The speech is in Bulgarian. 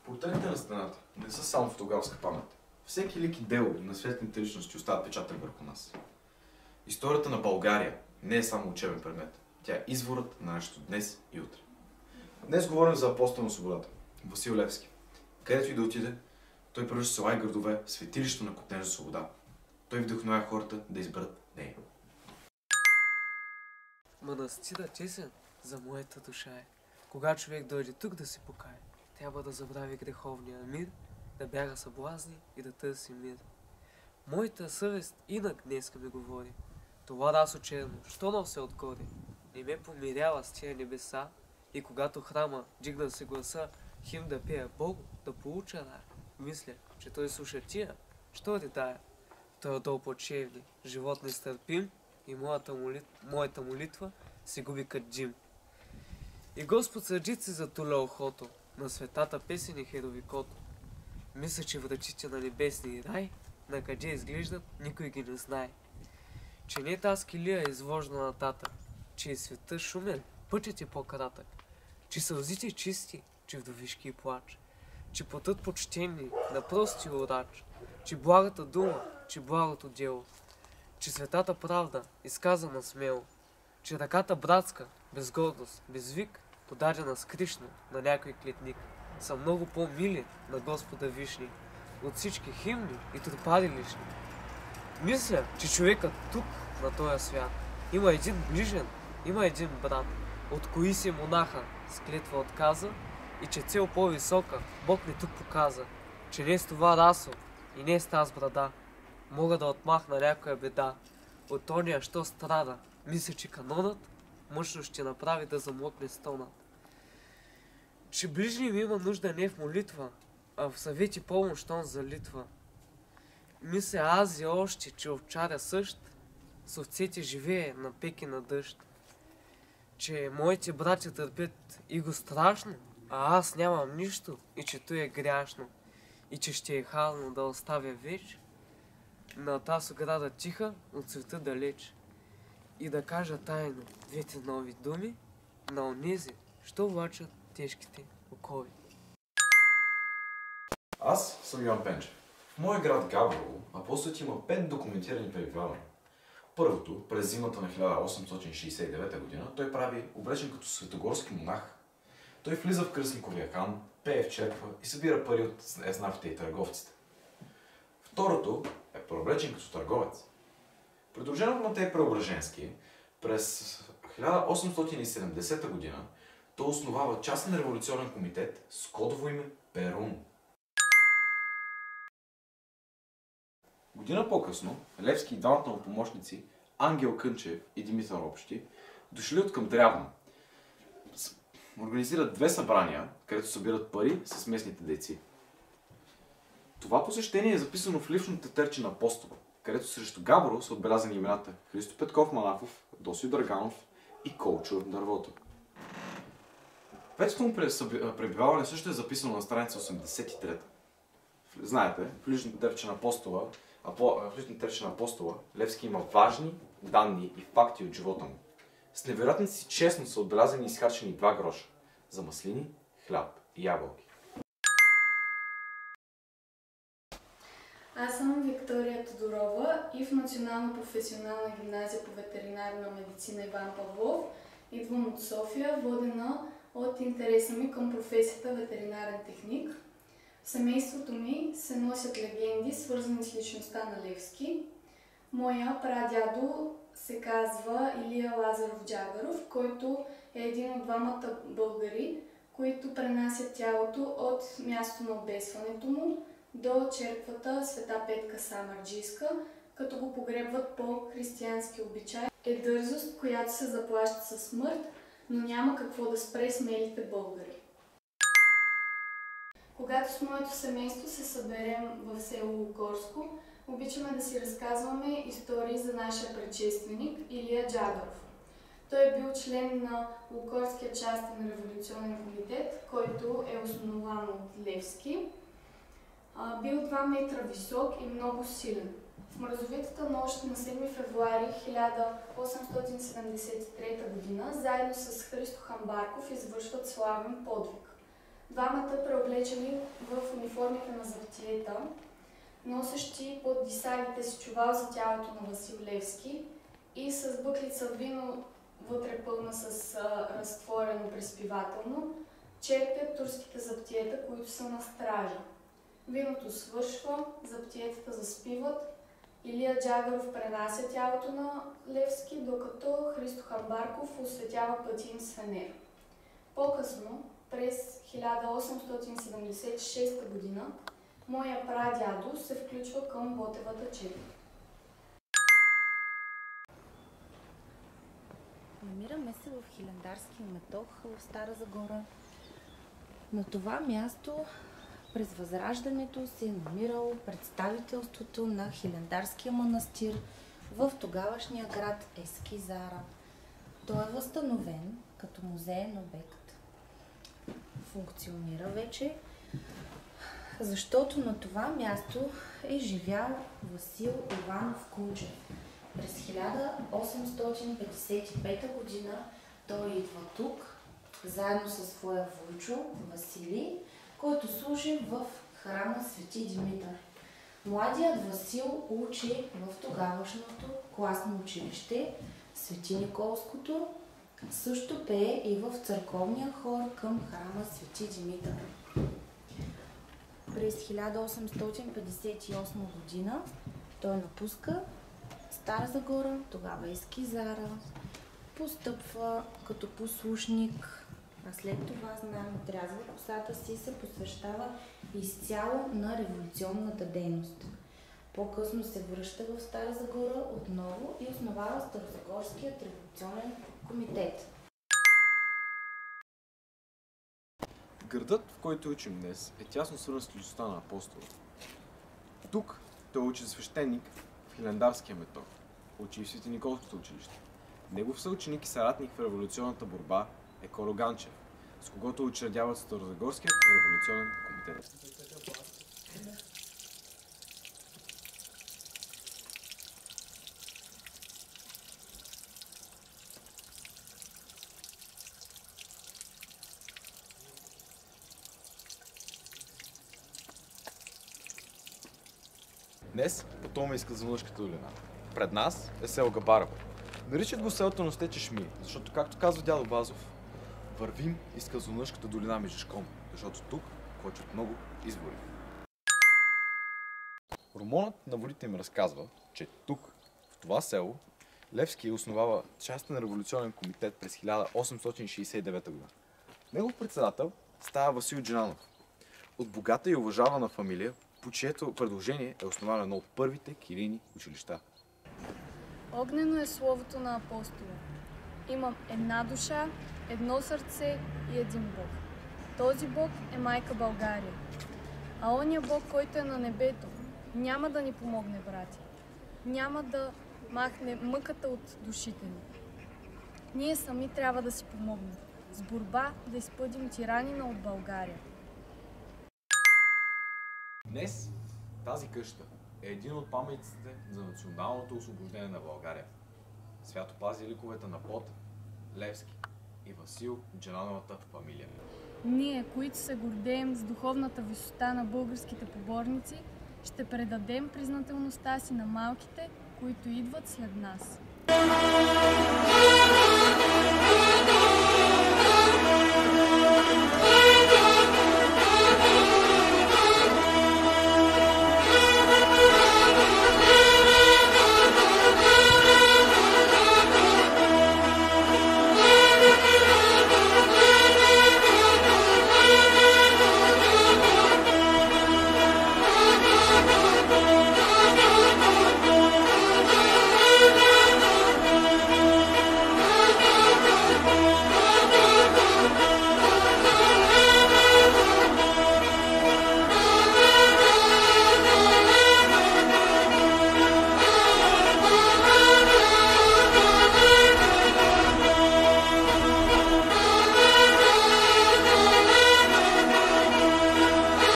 Портретите на стената не са само фотографска памет. Всеки лик и дело на светлите личности остават печатък върху нас. Историята на България не е само учебен предмет. Тя е изворът на нашето днес и утре. Днес говорим за апостол на свободата, Васил Левски. Където и да отиде, той превръща села и градове в светилище на копнежа свобода. Той вдъхновява хората да изберат нея. Манастирът честен за моята душа е. Кога човек дойде тук да се покае, трябва да забрави греховния мир, да бяга съблазни и да търси мир. Моята съвест инак днеска ми говори. Това расо черно, що нося отгоре, не ме помирява с тия небеса, и когато храма дигна се гласа, хим да пея Бог, да получа рая. Мисля, че той слуша тия, що редая. Той отдол почевни, живот нестърпим, и моята молитва се губи кът джим. И Господ сърдит се затуля охото, на светата песен и херовикото. Мисля, че врачите на небесния рай, на къде изглеждат, никой ги не знае. Че не тази килия е извожда нататък, че е света шумен, пътят е по-кратък, че сълзите чисти, че вдовишки плач, че потът почтени на прости урач, че благата дума, че благото дело, че светата правда, изказана смело, че ръката братска, без гордост, без вик, подадена скришно на някой клетник, са много по-мили на Господа Вишни, от всички химни и тропари лишни. Мисля, че човекът тук, на този свят, има един ближен, има един брат, от кои си монаха с клетва отказа, и че цел по-висока Бог не тук показа, че не с това расо и не с тази брада мога да отмахна някоя беда. От ония, що страда, мисля, че канонът мъжно ще направи да замлъкне стонът. Че ближни ми има нужда не в молитва, а в съвет и помощ он залитва. Мисля аз и още, че овчаря същ, с овцете живее на пеки на дъжд. Че моите братя търпят и го страшно, а аз нямам нищо, и че то е гряшно, и че ще е хално да оставя веч на тази ограда тиха от света далеч, и да кажа тайно двете нови думи на онези, що влачат тежките окови. Аз съм Йоан Пенчев. В моя град Габрово апостолът има 5 документирани пребивавания. Първото, през зимата на 1869 г., той прави облечен като светогорски монах. Той влиза в кръстниковия хан, пее в черква и събира пари от еснафите и търговците. Второто е преоблечен като търговец. Придружен от Матей Преображенски, през 1870 г. той основава частен революционен комитет с кодово име Перун. Година по-късно Левски и двамата му помощници, Ангел Кънчев и Димитър Общи, дошли от към Дрявна. Организират 2 събрания, където събират пари с местните дейци. Това посещение е записано в личното тетърче на апостола, където срещу Габрово са отбелязани имената Христо Петков Манафов, Досио Драганов и Колчо Дървото. Петото му пребиваване също е записано на страница 83. Знаете, в личното тетърче на апостола Левски има важни данни и факти от живота му. С невероятната си честност са отбелязани и изхарчени 2 гроша за маслини, хляб и ябълки. Аз съм Виктория Тодорова и в Национална професионална гимназия по ветеринарна медицина Иван Павлов идвам от София, водена от интереса ми към професията ветеринарен техник. В семейството ми се носят легенди, свързани с личността на Левски. Моя прадядо се казва Илия Лазаров Джагаров, който е един от 2 българи, които пренасят тялото от място на обесването му до черквата Света Петка Самарджийска, като го погребват по християнски обичай. Е дързост, която се заплаща със смърт, но няма какво да спре смелите българи. Когато с моето семейство се съберем в село Лукорско, обичаме да си разказваме истории за нашия предшественик Илия Джагаров. Той е бил член на Лукорския частен революционен комитет, който е основан от Левски. Бил 2 метра висок и много силен. В мразовитата нощ на 7 февруари 1873 г. заедно с Христо Хамбарков извършват славен подвиг. Двамата преоблечени в униформите на заптиета, носещи под дисагите си чувал за тялото на Васил Левски и с бъклица вино, вътре пълна с разтворено приспивателно, черпят турските заптиета, които са на стража. Виното свършва, заптиетата заспиват, Илия Джагаров пренася тялото на Левски, докато Христо Хамбарков осветява пътя им с фенер. По-късно, през 1876 година, моя прадядо се включва към Ботевата чета. Намираме се в Хилендарския метох в Стара Загора. На това място през Възраждането се е намирало представителството на Хилендарския манастир в тогавашния град Ескизара. Той е възстановен като музеен обект. Функционира вече, защото на това място е живял Васил Иванов Кунчев. През 1855 година той идва тук, заедно със своя войчо Василий, който служи в храма Свети Димитър. Младият Васил учи в тогавашното класно училище Свети Николското, също пее и в църковния хор към храма Свети Димитър. През 1858 година той напуска Стара Загора, тогава Ескизара, постъпва като послушник, а след това, знаем, отрязва косата си и се посвещава изцяло на революционната дейност. По-късно се връща в Стара Загора отново и основава Старозагорският революционен комитет. Градът, в който учим днес, е тясно свързан с личността на апостола. Тук той учи за свещеник в Хилендарския метох, учи в Свети Николското училище. Негов съученик и съратник в революционната борба е Коло Ганчев, с когото учредяват Старозагорският революционен комитет. Днес пътуваме из Казанлъшката долина. Пред нас е село Габарово. Наричат го селото на сте чешми, защото, както казва дядо Вазов, вървим из Казанлъшката долина мижешком, защото тук почват много извори. Романът на водите им разказва, че тук, в това село, Левски основава частен революционен комитет през 1869 година. Негов председател става Васил Джананов, от богата и уважавана фамилия, по чието предложение е основано едно от първите кирийни училища. Огнено е словото на апостола. Имам една душа, едно сърце и един Бог. Този Бог е майка България. А ония Бог, който е на небето, няма да ни помогне, брати. Няма да махне мъката от душите ни. Ние сами трябва да си помогнем. С борба да изпъдим тиранина от България. Днес тази къща е един от паметниците за националното освобождение на България. Свято пази ликовете на Ботев, Левски и Васил Джанановата фамилия. Ние, които се гордеем с духовната висота на българските поборници, ще предадем признателността си на малките, които идват след нас.